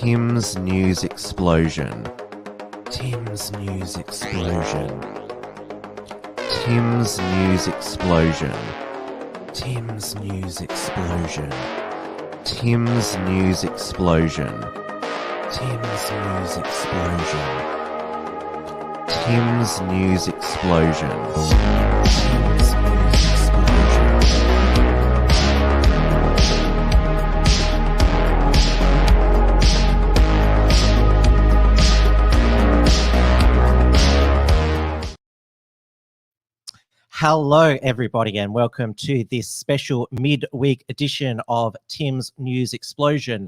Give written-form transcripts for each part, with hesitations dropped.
Tim's News Explosion. Tim's News Explosion. Tim's News Explosion. Tim's News Explosion. Tim's News Explosion. Tim's News Explosion. Tim's News Explosion. Tim's News Explosion. Hello, everybody, and welcome to this special midweek edition of Tim's News Explosion.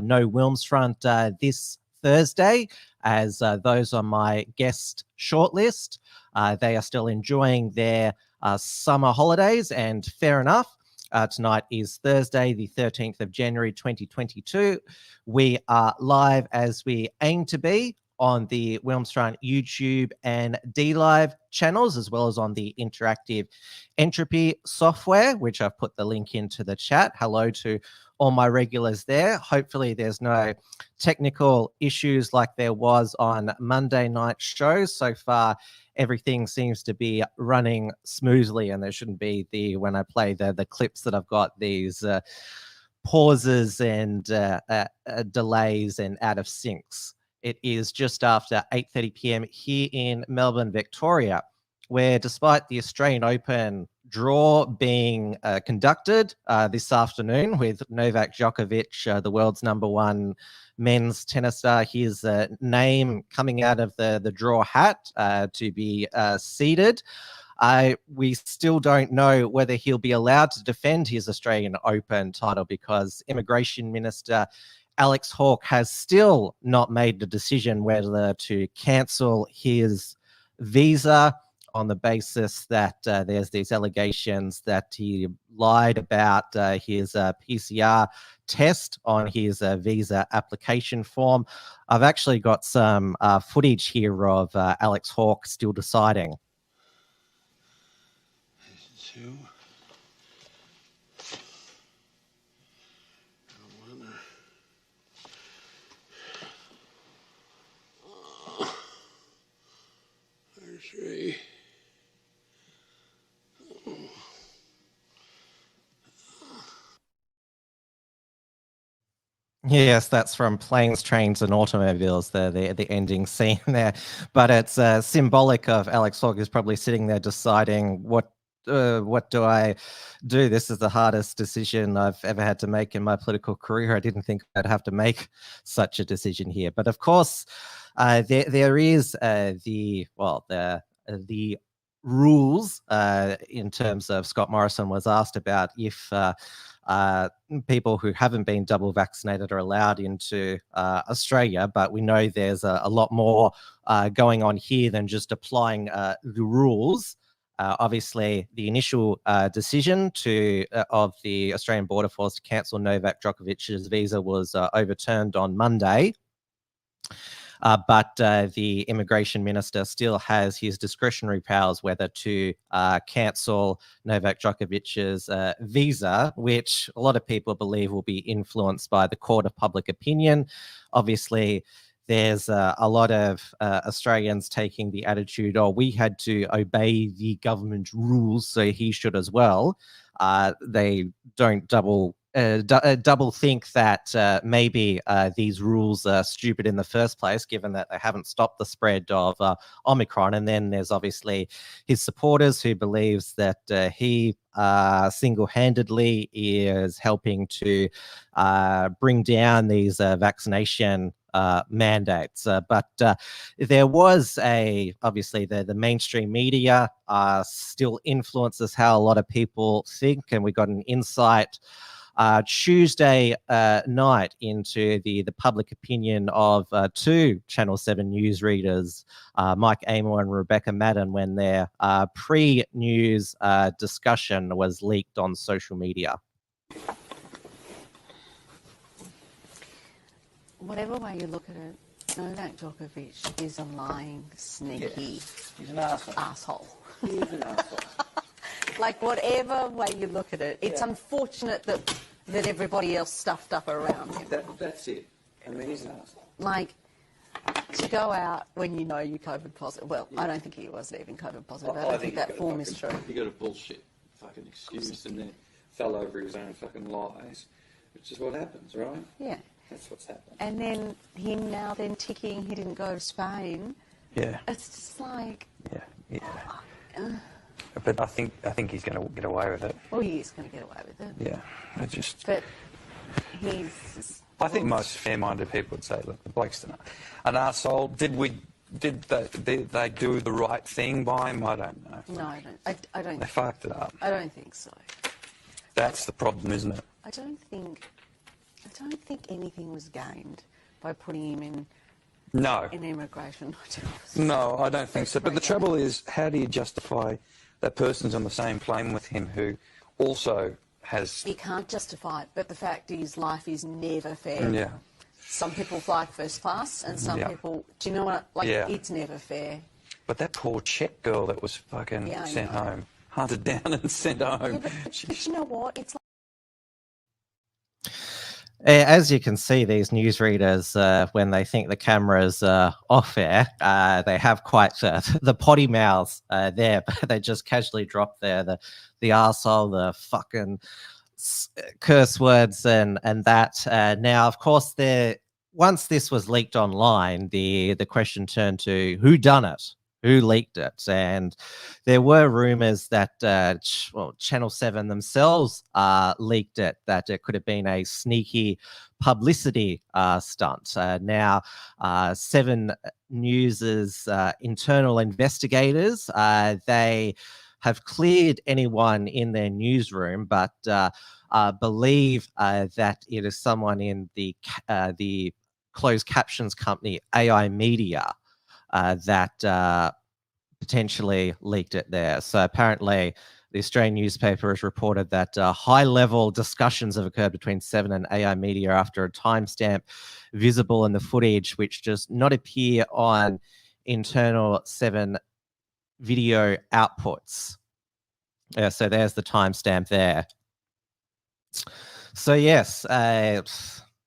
No Wilms front this Thursday, as those on my guest shortlist, they are still enjoying their summer holidays, and fair enough. Tonight is Thursday, the 13th of January, 2022. We are live as we aim to be on the Wilmstrand YouTube and DLive channels, as well as on the interactive entropy software, which I've put the link into the chat. Hello to all my regulars there. Hopefully there's no technical issues like there was on Monday night shows. So far, everything seems to be running smoothly, and there shouldn't be when I play the clips that I've got these pauses and delays and out of syncs. It is just after 8:30 p.m. here in Melbourne, Victoria, where despite the Australian Open draw being conducted this afternoon with Novak Djokovic, the world's #1 men's tennis star, his name coming out of the draw hat to be seeded. We still don't know whether he'll be allowed to defend his Australian Open title, because Immigration Minister Alex Hawke has still not made the decision whether to cancel his visa on the basis that there's these allegations that he lied about his PCR test on his visa application form. I've actually got some footage here of Alex Hawke still deciding. Yes, that's from Planes, Trains and Automobiles, the ending scene there. But it's symbolic of Alex Hawke is probably sitting there deciding what do I do? This is the hardest decision I've ever had to make in my political career. I didn't think I'd have to make such a decision here. But of course, there is the rules in terms of Scott Morrison was asked about if people who haven't been double vaccinated are allowed into Australia, but we know there's a lot more going on here than just applying the rules. Obviously, the initial decision of the Australian Border Force to cancel Novak Djokovic's visa was overturned on Monday. But the immigration minister still has his discretionary powers whether to cancel Novak Djokovic's visa, which a lot of people believe will be influenced by the court of public opinion. Obviously, there's a lot of Australians taking the attitude, oh, we had to obey the government rules, so he should as well. They don't double think that maybe these rules are stupid in the first place, given that they haven't stopped the spread of Omicron. And then there's obviously his supporters who believes that he single-handedly is helping to bring down these vaccination mandates. But there was obviously the mainstream media still influences how a lot of people think, and we got an insight Tuesday night into the public opinion of two Channel 7 news readers, Mike Amor and Rebecca Maddern, when their pre-news discussion was leaked on social media. Whatever way you look at it, Novak Djokovic is a lying, sneaky He's an arsehole. arsehole. He is an arsehole. Like, whatever way you look at it, it's unfortunate that everybody else stuffed up around him. That's it. I mean, he's an arsehole. Like, to go out when you know you're COVID positive. Well, I don't think he was even COVID positive. I don't think that form is true. He got a bullshit fucking excuse and then fell over his own fucking lies, which is what happens, right? Yeah. That's what's happened. And then him now then ticking he didn't go to Spain. Yeah. It's just like... Yeah. But I think he's going to get away with it. Well, he is going to get away with it. Yeah. But he's... I think most fair-minded people would say, look, the bloke's an arsehole. Did they do the right thing by him? I don't know. No, I don't. They fucked it up. I don't think so. That's the problem, isn't it? I don't think anything was gained by putting him in No. immigration. No, I don't think so. But the trouble is, how do you justify that person's on the same plane with him who also has... You can't justify it, but the fact is life is never fair. Yeah. Some people fly first class and some Yeah. people... Do you know what? Like, Yeah. it's never fair. But that poor Czech girl that was fucking Yeah, I sent know. home, hunted down and sent home. Yeah, but you know what? It's like... As you can see, these newsreaders, when they think the camera's off air, they have quite the potty mouths there, but they just casually drop there the arsehole, the fucking curse words and that. Now, of course, once this was leaked online, the question turned to who done it? Who leaked it? And there were rumors that Channel 7 themselves leaked it, that it could have been a sneaky publicity stunt. Now, 7 News's internal investigators, they have cleared anyone in their newsroom, but believe that it is someone in the closed captions company AI Media that potentially leaked it there. So apparently the Australian newspaper has reported that high-level discussions have occurred between 7 and AI Media after a timestamp visible in the footage, which does not appear on internal 7 video outputs. So there's the timestamp there. So yes,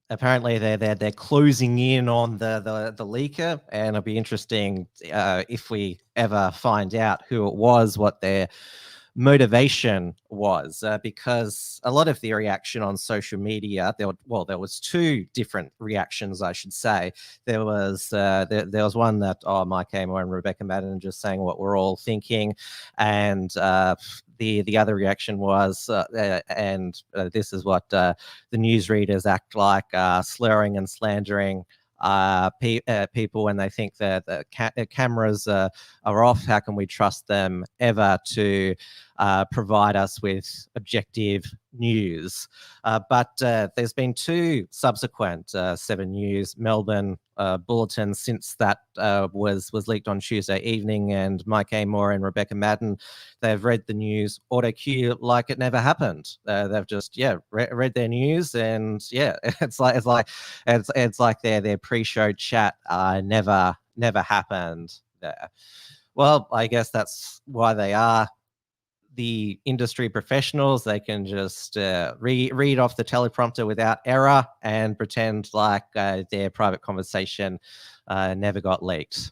apparently they're closing in on the leaker, and it'll be interesting if we ever find out who it was, what their motivation was, because a lot of the reaction on social media, there was 2 different reactions, I should say. There was one that Mike Amor and Rebecca Maddern just saying what we're all thinking, and the other reaction was, and this is what the newsreaders act like, slurring and slandering people when they think that the cameras are off. How can we trust them ever to provide us with objective news? But there's been 2 subsequent 7 News Melbourne bulletins since that was leaked on Tuesday evening, and Mike Amor and Rebecca Maddern, they've read the news auto cue like it never happened. They've just read their news, and it's like their pre-show chat never happened there. Well, I guess that's why they are the industry professionals. They can just read off the teleprompter without error and pretend like their private conversation never got leaked.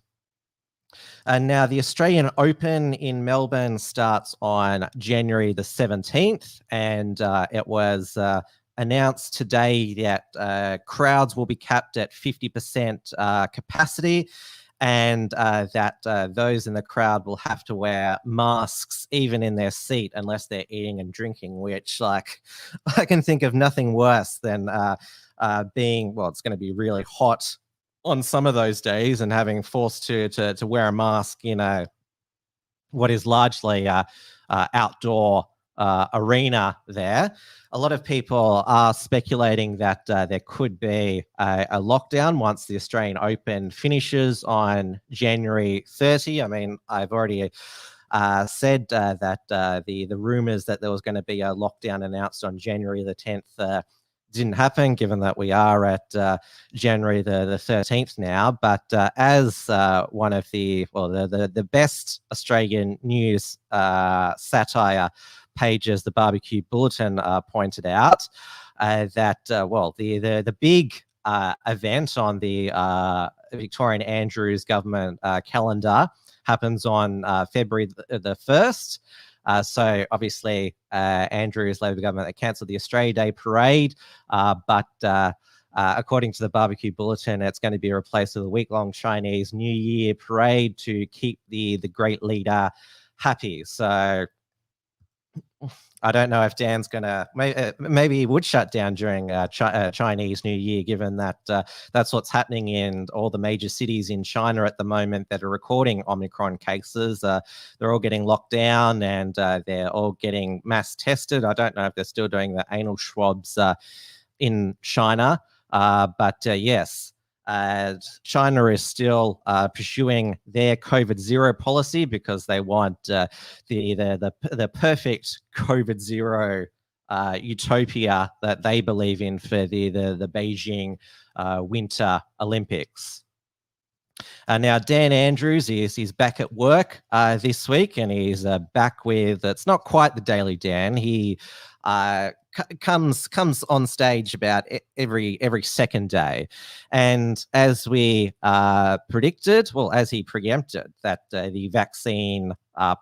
And now the Australian Open in Melbourne starts on January the 17th, and it was announced today that crowds will be capped at 50% capacity, and that those in the crowd will have to wear masks even in their seat unless they're eating and drinking, which, like, I can think of nothing worse than being, well, it's going to be really hot on some of those days and having forced to wear a mask in what is largely outdoor arena there. A lot of people are speculating that there could be a lockdown once the Australian Open finishes on January 30. I mean, I've already said that the rumours that there was going to be a lockdown announced on January the 10th didn't happen, given that we are at January the 13th now. But as one of the best Australian news satire pages, the Barbecue Bulletin, pointed out, that the big event on the Victorian Andrews government calendar happens on February the 1st. So obviously, Andrews Labor government, they cancelled the Australia Day parade, but according to the Barbecue Bulletin, it's going to be replaced with a week-long Chinese New Year parade to keep the great leader happy. So I don't know if Dan's going to, maybe he would shut down during Chinese New Year, given that that's what's happening in all the major cities in China at the moment that are recording Omicron cases. They're all getting locked down and they're all getting mass tested. I don't know if they're still doing the anal swabs in China, but yes. China is still pursuing their COVID zero policy because they want the perfect COVID zero utopia that they believe in for the Beijing Winter Olympics. Now, Dan Andrews he's back at work this week, and he's back with, it's not quite the Daily Dan. He comes on stage about every second day, and as we predicted, well, as he preempted, that the vaccine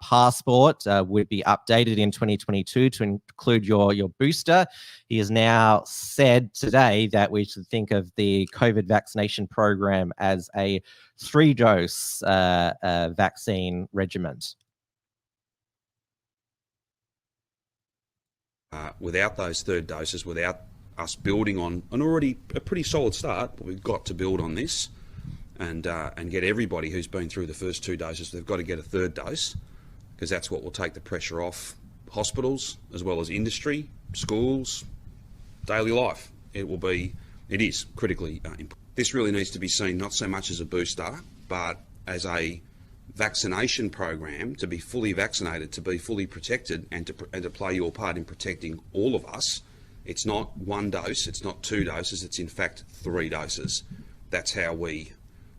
passport would be updated in 2022 to include your booster. He has now said today that we should think of the COVID vaccination program as a 3-dose vaccine regimen. Without those third doses, without us building on an already a pretty solid start, but we've got to build on this and get everybody who's been through the first 2 doses, they've got to get a third dose, because that's what will take the pressure off hospitals as well as industry, schools, daily life. It is critically important. This really needs to be seen not so much as a booster, but as a vaccination program, to be fully vaccinated, to be fully protected, and to play your part in protecting all of us. It's not 1 dose, it's not 2 doses, it's in fact 3 doses. That's how we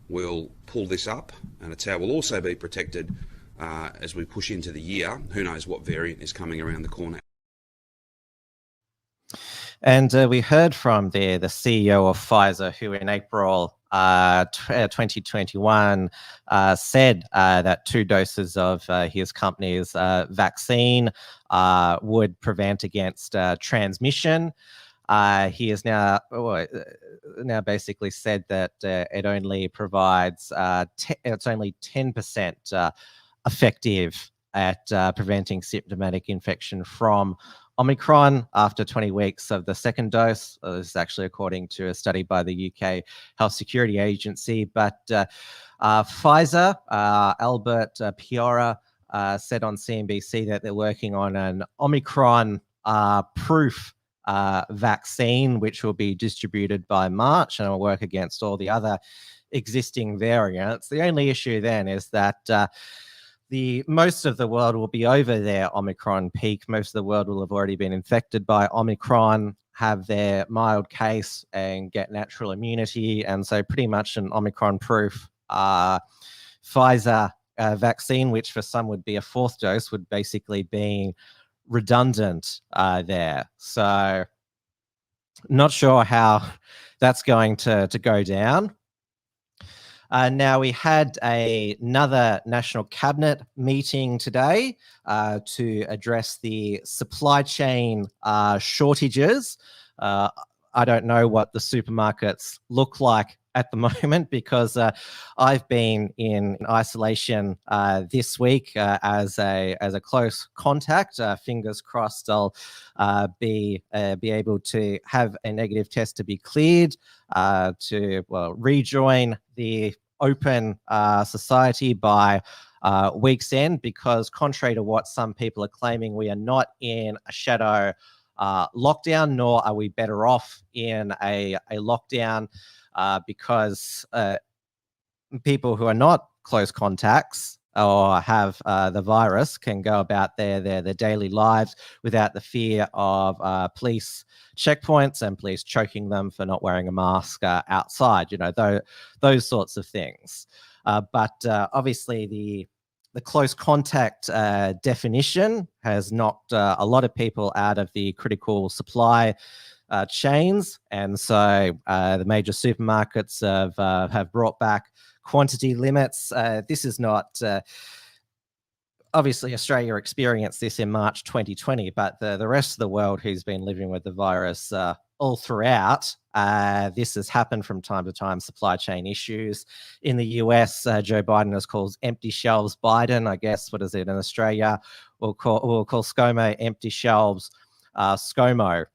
will pull this up, and it's how we'll also be protected as we push into the year. Who knows what variant is coming around the corner. And we heard from the CEO of Pfizer, who in April 2021 said that 2 doses of his company's vaccine would prevent against transmission. He has now basically said that it only provides it's only 10% effective at preventing symptomatic infection from Omicron after 20 weeks of the second dose. This is actually according to a study by the UK Health Security Agency. But Pfizer, Albert Piora, said on CNBC that they're working on an Omicron proof vaccine, which will be distributed by March and will work against all the other existing variants. The only issue then is that most of the world will be over their Omicron peak. Most of the world will have already been infected by Omicron, have their mild case and get natural immunity. And so pretty much an Omicron-proof Pfizer vaccine, which for some would be a 4th dose, would basically be redundant there. So not sure how that's going to go down. Now, we had another National Cabinet meeting today to address the supply chain shortages. I don't know what the supermarkets look like at the moment, because I've been in isolation this week as a close contact. Fingers crossed I'll be able to have a negative test to be cleared to rejoin the open society by week's end, because contrary to what some people are claiming, we are not in a shadow lockdown, nor are we better off in a lockdown, because people who are not close contacts or have the virus can go about their daily lives without the fear of police checkpoints and police choking them for not wearing a mask outside, those sorts of things. But obviously the close contact definition has knocked a lot of people out of the critical supply chains, and so the major supermarkets have brought back quantity limits. This is not obviously Australia experienced this in March 2020, but the rest of the world who's been living with the virus all throughout, this has happened from time to time, supply chain issues. In the US, Joe Biden has called empty shelves Biden. I guess, what is it in Australia? We'll call ScoMo empty shelves ScoMo.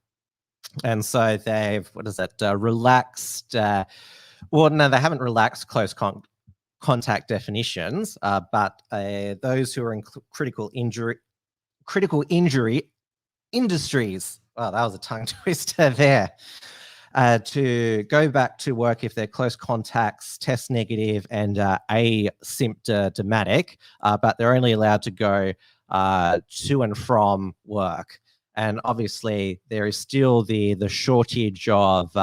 And so they've, relaxed, well, no, they haven't relaxed close contact definitions, but those who are in critical injury industries, well, that was a tongue twister there, to go back to work if they're close contacts, test negative and asymptomatic, but they're only allowed to go to and from work. And obviously there is still the shortage of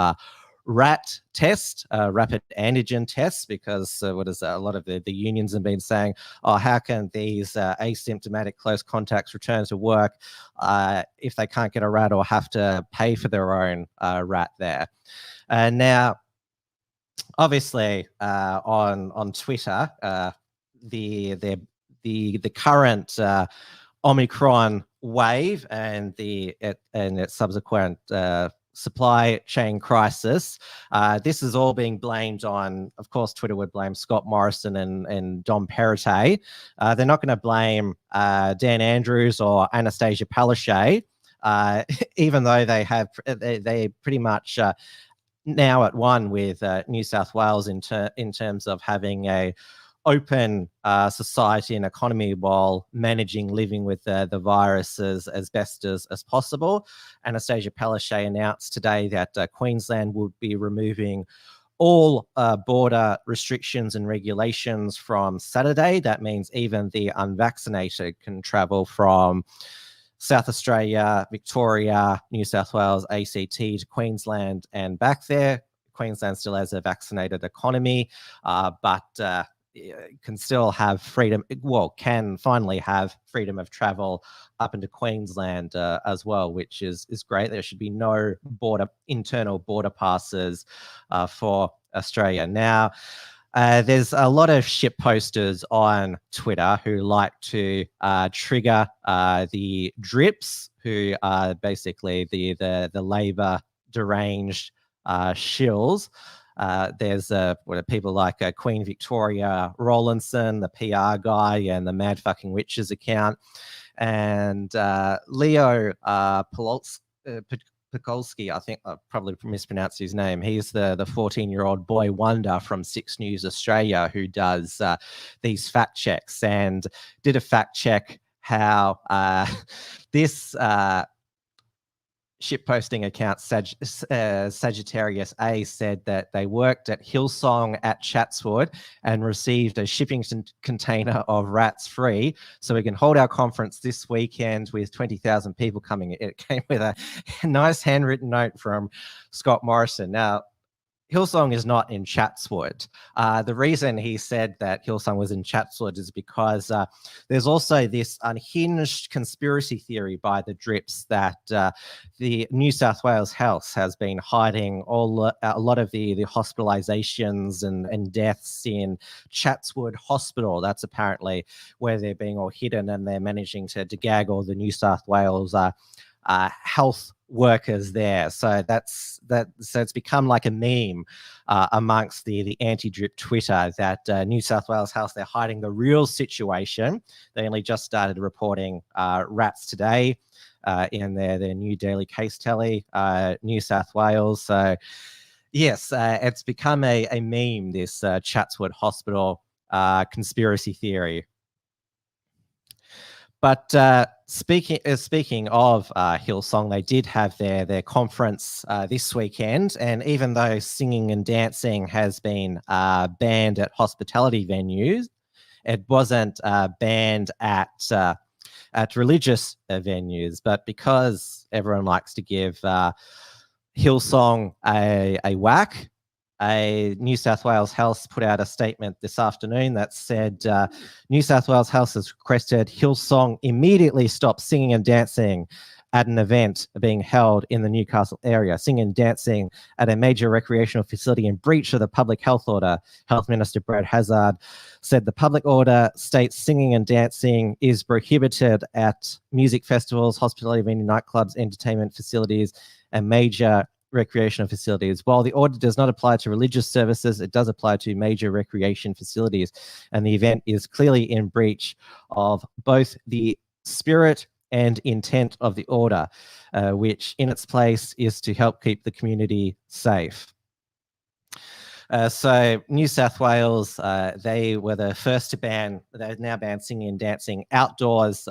RAT test, rapid antigen tests, because a lot of the unions have been saying, oh, how can these asymptomatic close contacts return to work if they can't get a RAT or have to pay for their own RAT there? Now, obviously, on Twitter, the current Omicron wave and its subsequent supply chain crisis. This is all being blamed on, of course, Twitter would blame Scott Morrison and Dom Perrottet. They're not going to blame Dan Andrews or Anastasia Palaszczuk, even though they pretty much now at one with New South Wales in terms of having a open society and economy while managing living with the virus as best as possible. Anastasia Palaszczuk announced today that Queensland would be removing all border restrictions and regulations from Saturday. That means even the unvaccinated can travel from South Australia, Victoria, New South Wales, ACT to Queensland and back there. Queensland still has a vaccinated economy, but can still have freedom, can finally have freedom of travel up into Queensland as well, which is great. There should be no internal border passes for Australia. Now, there's a lot of shit posters on Twitter who like to trigger the drips, who are basically the Labor deranged shills. There's people like Queen Victoria Rawlinson, the PR guy, and the Mad Fucking Witches account, and Leo Pekolsky, I think I probably mispronounced his name. He's the 14-year-old boy wonder from 6 News Australia who does these fact checks, and did a fact check how this shitposting account Sagittarius A said that they worked at Hillsong at Chatswood and received a shipping container of rats free, so we can hold our conference this weekend with 20,000 people coming. It came with a nice handwritten note from Scott Morrison. Now, Hillsong is not in Chatswood. The reason he said that Hillsong was in Chatswood is because there's also this unhinged conspiracy theory by the Drips that the New South Wales Health has been hiding a lot of the hospitalizations and deaths in Chatswood Hospital. That's apparently where they're being all hidden, and they're managing to gag all the New South Wales health workers there. So so it's become like a meme amongst the anti-drip Twitter that New South Wales Health, they're hiding the real situation. They only just started reporting rats today in their new daily case tally, New South Wales. So yes, it's become a meme, this Chatswood Hospital conspiracy theory. But speaking of Hillsong, they did have their conference this weekend, and even though singing and dancing has been banned at hospitality venues, it wasn't banned at religious venues. But because everyone likes to give Hillsong a whack, New South Wales Health put out a statement this afternoon that said New South Wales Health has requested Hillsong immediately stop singing and dancing at an event being held in the Newcastle area, singing and dancing at a major recreational facility in breach of the public health order. Health Minister Brad Hazzard said the public order states singing and dancing is prohibited at music festivals, hospitality venue, nightclubs, entertainment facilities, and major recreational facilities. While the order does not apply to religious services, it does apply to major recreation facilities. And the event is clearly in breach of both the spirit and intent of the order, which in its place is to help keep the community safe. So New South Wales, they were the first to ban, they've now banned singing and dancing outdoors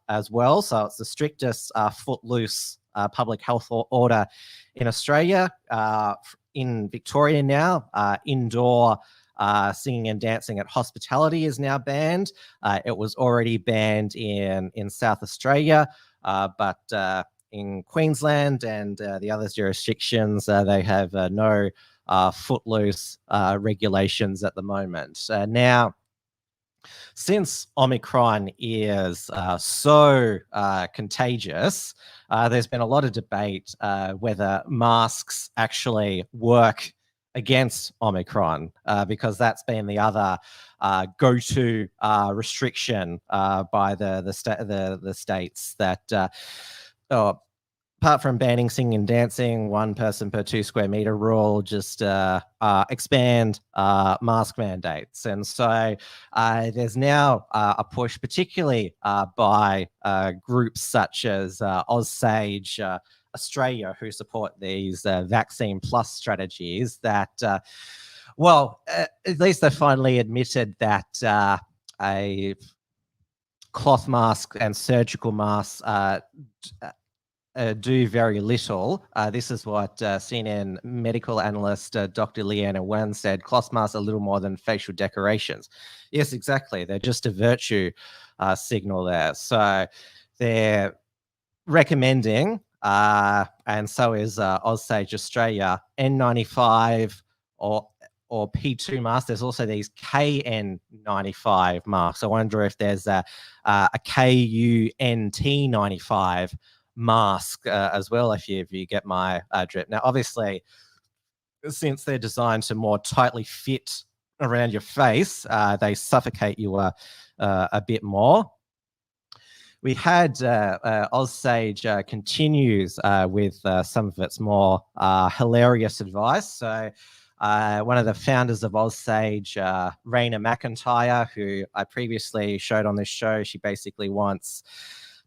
as well. So it's the strictest footloose public health order in Australia. In Victoria now, indoor singing and dancing at hospitality is now banned. It was already banned in South Australia, but in Queensland and the other jurisdictions, they have no footloose regulations at the moment. Now, since Omicron is so contagious, there's been a lot of debate whether masks actually work against Omicron, because that's been the other go-to restriction by the states that apart from banning singing and dancing, 1 person per 2 square meter rule, just expand mask mandates. And so there's now a push, particularly by groups such as AusSage Australia, who support these vaccine plus strategies, that, at least they finally admitted that a cloth mask and surgical masks do very little. This is what CNN medical analyst Dr. Leanna Wen said. Cloth masks are little more than facial decorations. Yes, exactly. They're just a virtue signal there. So they're recommending, and so is AusSage Australia, N95 or P2 masks. There's also these KN95 masks. I wonder if there's a KUNT95 mask as well, if you get my drip. Now, obviously, since they're designed to more tightly fit around your face, they suffocate you a bit more. We had AusSage continues with some of its more hilarious advice. So one of the founders of AusSage, Raina McIntyre, who I previously showed on this show, she basically wants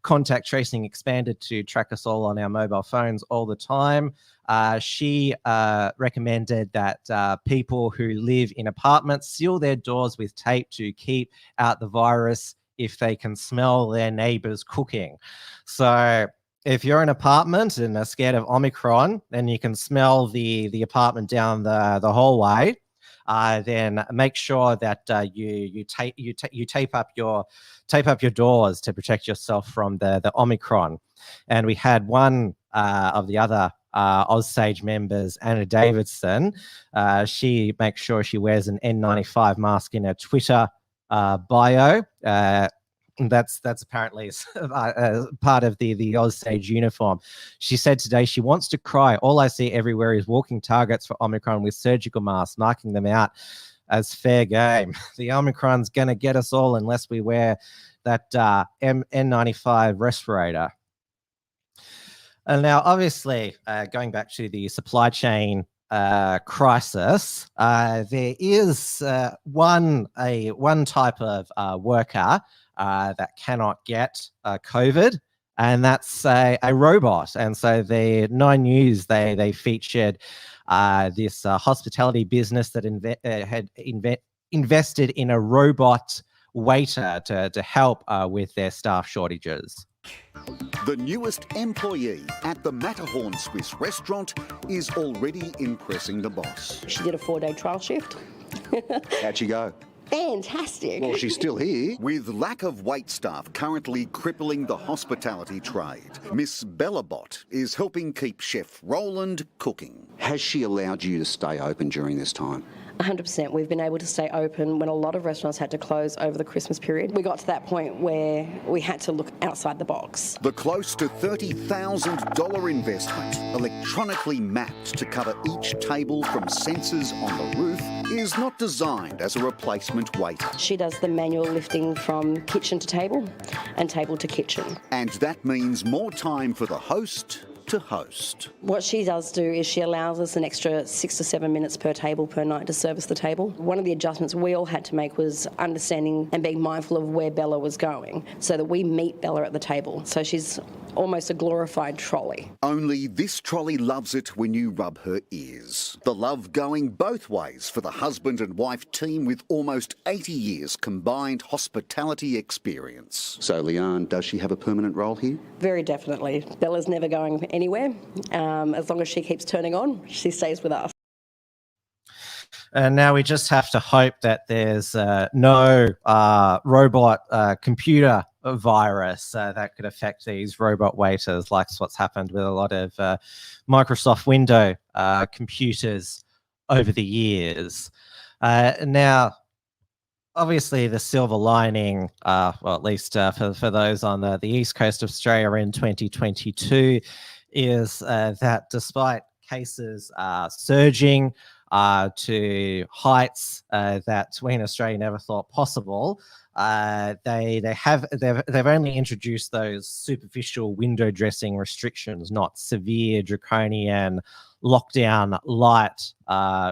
contact tracing expanded to track us all on our mobile phones all the time. She recommended that people who live in apartments seal their doors with tape to keep out the virus if they can smell their neighbors cooking. So if you're in an apartment and are scared of Omicron and you can smell the apartment down the hallway, then make sure that you tape up your doors to protect yourself from the Omicron. And we had one of the other AusSage members, Anna Davidson. She makes sure she wears an N95 mask in her Twitter bio. That's apparently part of the AusSage uniform. She said today she wants to cry. All I see everywhere is walking targets for Omicron with surgical masks, marking them out as fair game. The Omicron's going to get us all unless we wear that N95 respirator. And now, obviously, going back to the supply chain crisis, there is one type of worker that cannot get COVID, and that's a robot. And so the 9 News, they featured this hospitality business that had invested in a robot waiter to help with their staff shortages. The newest employee at the Matterhorn Swiss restaurant is already impressing the boss. She did a 4-day trial shift. How'd she go? Fantastic. Well, she's still here. With lack of wait staff currently crippling the hospitality trade, Miss Bellabot is helping keep Chef Roland cooking. Has she allowed you to stay open during this time? 100%. We've been able to stay open when a lot of restaurants had to close over the Christmas period. We got to that point where we had to look outside the box. The close to $30,000 investment, electronically mapped to cover each table from sensors on the roof, is not designed as a replacement waiter. She does the manual lifting from kitchen to table and table to kitchen. And that means more time for the host to host. What she does do is she allows us an extra 6 to 7 minutes per table per night to service the table. One of the adjustments we all had to make was understanding and being mindful of where Bella was going so that we meet Bella at the table. So she's almost a glorified trolley. Only this trolley loves it when you rub her ears. The love going both ways for the husband and wife team with almost 80 years combined hospitality experience. So Leanne, does she have a permanent role here? Very definitely. Bella's never going anywhere. As long as she keeps turning on, she stays with us. And now we just have to hope that there's no robot computer virus that could affect these robot waiters, like what's happened with a lot of Microsoft Windows computers over the years. Now, obviously, the silver lining, well, at least for those on the east coast of Australia in 2022, is that despite cases surging to heights that we in Australia never thought possible, they've only introduced those superficial window dressing restrictions, not severe draconian lockdown light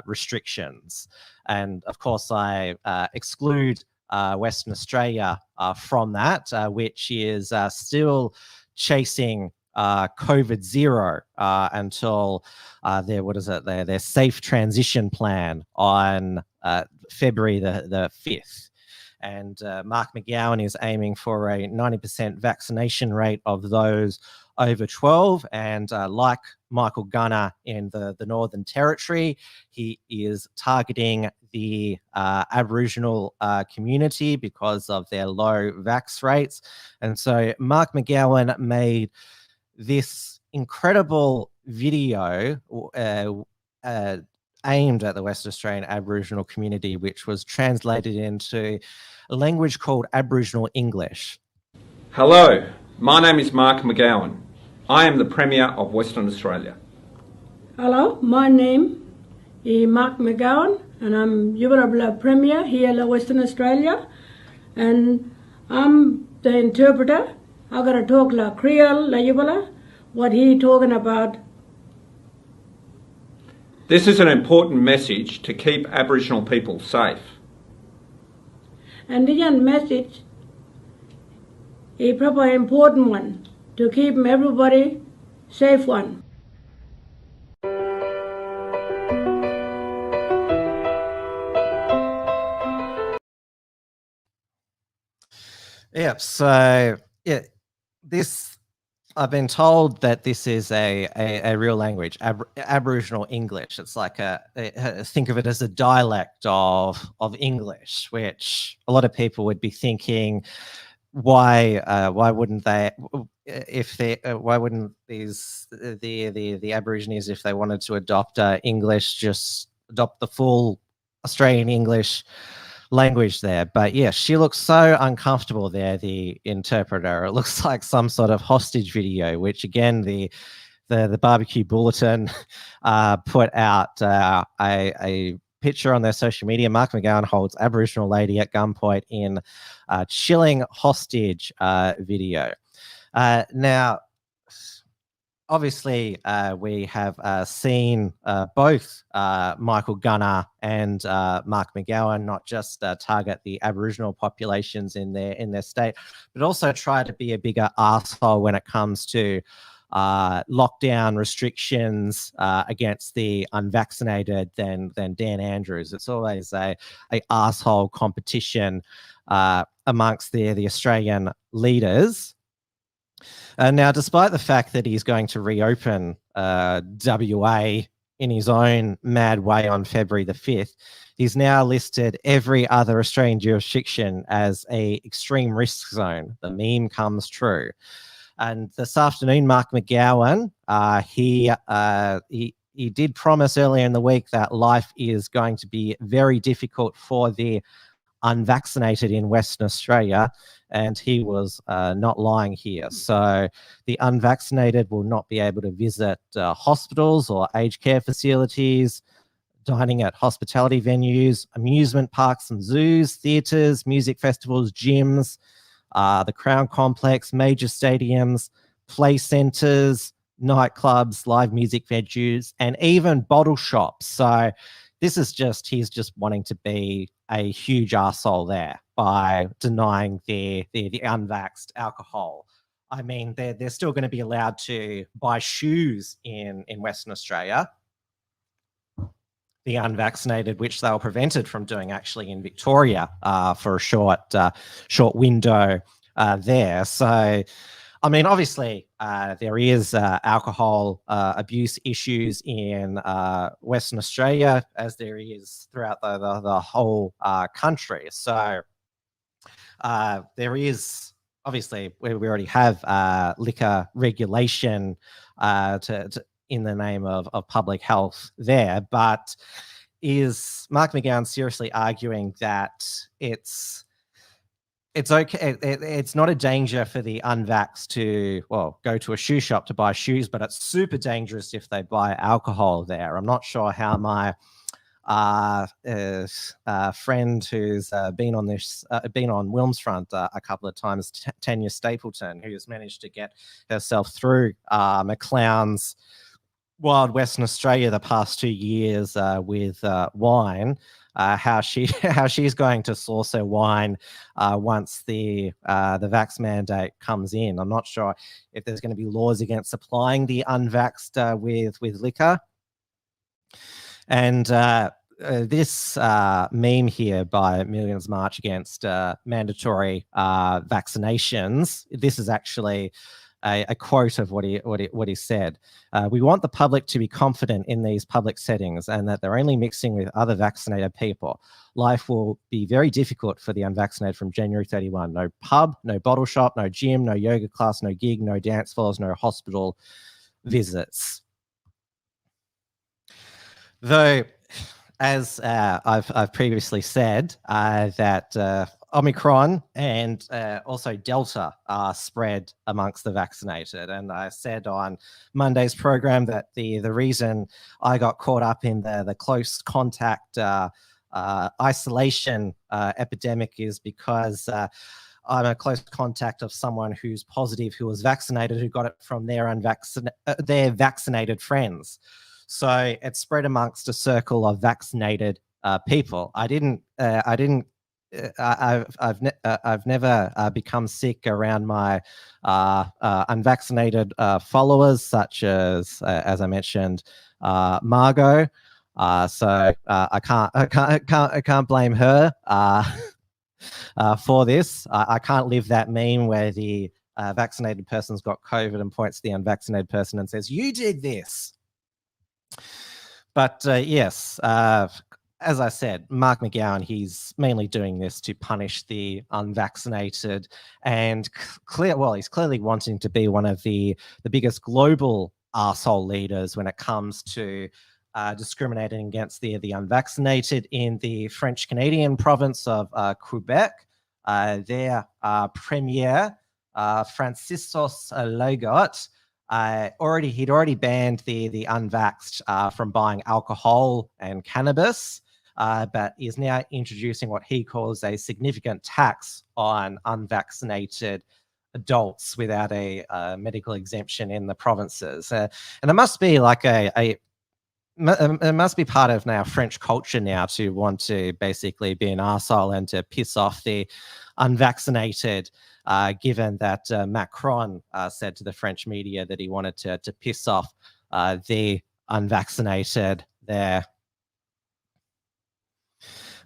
restrictions. And of course, I exclude Western Australia from that, which is still chasing COVID zero until their safe transition plan on February the 5th. And Mark McGowan is aiming for a 90% vaccination rate of those over 12. And like Michael Gunner in the Northern Territory, he is targeting the Aboriginal community because of their low vax rates. And so Mark McGowan made this incredible video aimed at the West Australian Aboriginal community, which was translated into a language called Aboriginal English. Hello, my name is Mark McGowan. I am the Premier of Western Australia. Hello, my name is Mark McGowan and I'm Honourable Premier here in Western Australia, and I'm the interpreter. I gotta talk like Creole, la Yubala, what he talking about. This is an important message to keep Aboriginal people safe. And the message is probably an important one to keep everybody safe one. Yeah, so yeah, this, I've been told that this is a real language, Aboriginal English. It's like think of it as a dialect of English, which a lot of people would be thinking, why wouldn't they, why wouldn't these the Aborigines, if they wanted to adopt English, just adopt the full Australian English language there? But yeah, she looks so uncomfortable there, the interpreter. It looks like some sort of hostage video, which again the Barbecue Bulletin put out a picture on their social media. Mark McGowan holds Aboriginal lady at gunpoint in chilling hostage video. Now, obviously, we have seen both Michael Gunner and Mark McGowan not just target the Aboriginal populations in their state, but also try to be a bigger arsehole when it comes to lockdown restrictions against the unvaccinated than Dan Andrews. It's always a arsehole competition amongst the Australian leaders. Now, despite the fact that he's going to reopen WA in his own mad way on February the 5th, he's now listed every other Australian jurisdiction as a extreme risk zone. The meme comes true. And this afternoon, Mark McGowan, he he did promise earlier in the week that life is going to be very difficult for the unvaccinated in Western Australia, and he was not lying here. So the unvaccinated will not be able to visit hospitals or aged care facilities, dining at hospitality venues, amusement parks and zoos, theatres, music festivals, gyms, the Crown Complex, major stadiums, play centres, nightclubs, live music venues, and even bottle shops. So this is just, he's just wanting to be a huge arsehole there by denying the unvaxxed alcohol. I mean, they're still going to be allowed to buy shoes in Western Australia, the unvaccinated, which they were prevented from doing actually in Victoria for a short window there. So, I mean, obviously, there is alcohol abuse issues in Western Australia, as there is throughout the whole country. So there is, obviously, we already have liquor regulation in the name of public health there, but is Mark McGowan seriously arguing that it's okay, it's not a danger for the unvaxxed to, well, go to a shoe shop to buy shoes, but it's super dangerous if they buy alcohol there? I'm not sure how my friend who's been on Wilmsfront a couple of times, Tanya Stapleton, who's managed to get herself through McLean's Wild Western Australia the past 2 years with wine, how she's going to source her wine once the vax mandate comes in. I'm not sure if there's going to be laws against supplying the unvaxxed with liquor. And this meme here by Millions March Against Mandatory Vaccinations, this is actually a quote of what he said. We want the public to be confident in these public settings and that they're only mixing with other vaccinated people. Life will be very difficult for the unvaccinated from January 31. No pub, no bottle shop, no gym, no yoga class, no gig, no dance floors, no hospital visits. Though, as I've previously said, that Omicron and also Delta are spread amongst the vaccinated. And I said on Monday's program that the reason I got caught up in the close contact isolation epidemic is because I'm a close contact of someone who's positive, who was vaccinated, who got it from their vaccinated friends. So it's spread amongst a circle of vaccinated people. I've never become sick around my unvaccinated followers, such as I mentioned, Margot. So I can't blame her for this. I can't live that meme where the vaccinated person's got COVID and points to the unvaccinated person and says, "You did this." But yes, as I said, Mark McGowan, he's mainly doing this to punish the unvaccinated, and he's clearly wanting to be one of the biggest global arsehole leaders when it comes to discriminating against the unvaccinated in the French Canadian province of Quebec. Their premier, Franciscus Legault, he'd already banned the unvaxxed from buying alcohol and cannabis, but is now introducing what he calls a significant tax on unvaccinated adults without a medical exemption in the provinces. And it must be like it must be part of now French culture now to want to basically be an arsehole and to piss off the unvaccinated, given that Macron said to the French media that he wanted to piss off the unvaccinated there.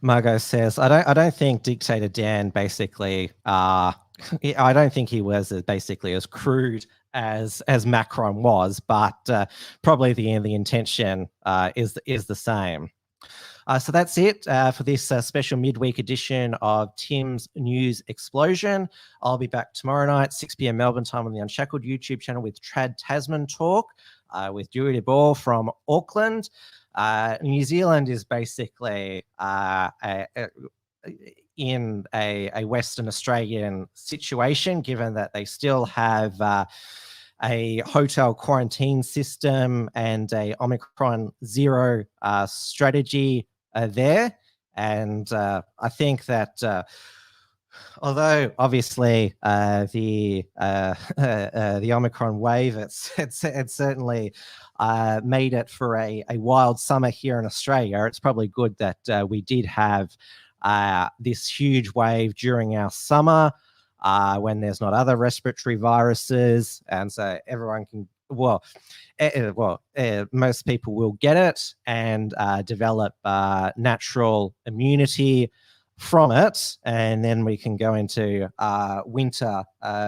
Margot says, I don't think Dictator Dan basically, I don't think he was basically as crude as Macron was, but probably the intention is the same. So that's it for this special midweek edition of Tim's News Explosion. I'll be back tomorrow night, 6 p.m. Melbourne time on the Unshackled YouTube channel with Trad Tasman Talk. with Julie Ball from Auckland. New Zealand is basically in a Western Australian situation, given that they still have a hotel quarantine system and a Omicron zero strategy there. And I think that although obviously the Omicron wave, it's certainly made it for a wild summer here in Australia, it's probably good that we did have this huge wave during our summer when there's not other respiratory viruses, and so everyone can most people will get it and develop natural immunity from it, and then we can go into winter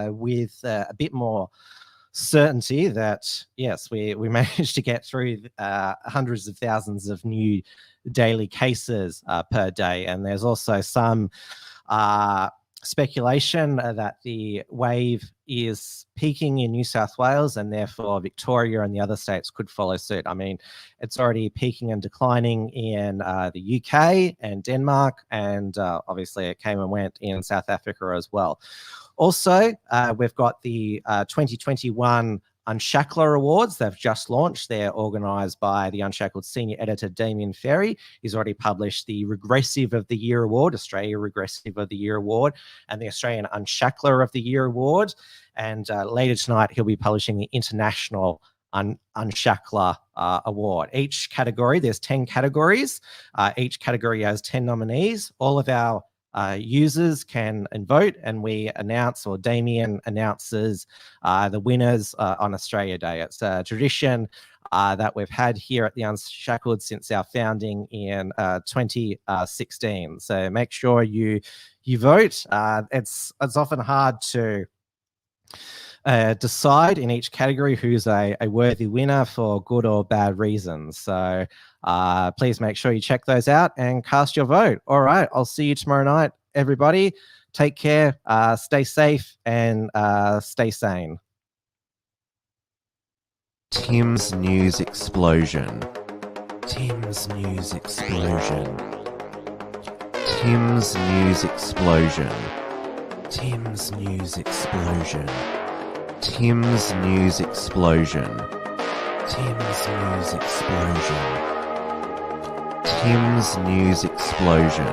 with a bit more certainty that yes, we managed to get through hundreds of thousands of new daily cases per day. And there's also some speculation that the wave is peaking in New South Wales, and therefore Victoria and the other states could follow suit. I mean, it's already peaking and declining in the UK and Denmark, and obviously it came and went in South Africa as well. Also, we've got the 2021 Unshackler Awards. They've just launched. They're organised by the Unshackled senior editor Damien Ferry. He's already published the Regressive of the Year Award, Australia Regressive of the Year Award, and the Australian Unshackler of the Year Award. And later tonight, he'll be publishing the International Unshackler Award. Each category, there's 10 categories. Each category has 10 nominees. All of our users can vote, and we announce, or Damien announces, the winners on Australia Day. It's a tradition that we've had here at the Unshackled since our founding in 2016. So make sure you vote. It's often hard to decide in each category who's a worthy winner for good or bad reasons. So please make sure you check those out and cast your vote. All right, I'll see you tomorrow night, everybody. Take care, stay safe, and stay sane. Tim's News Explosion. Tim's News Explosion. Tim's News Explosion. Tim's News Explosion. Tim's News Explosion. Tim's News Explosion. Tim's News Explosion.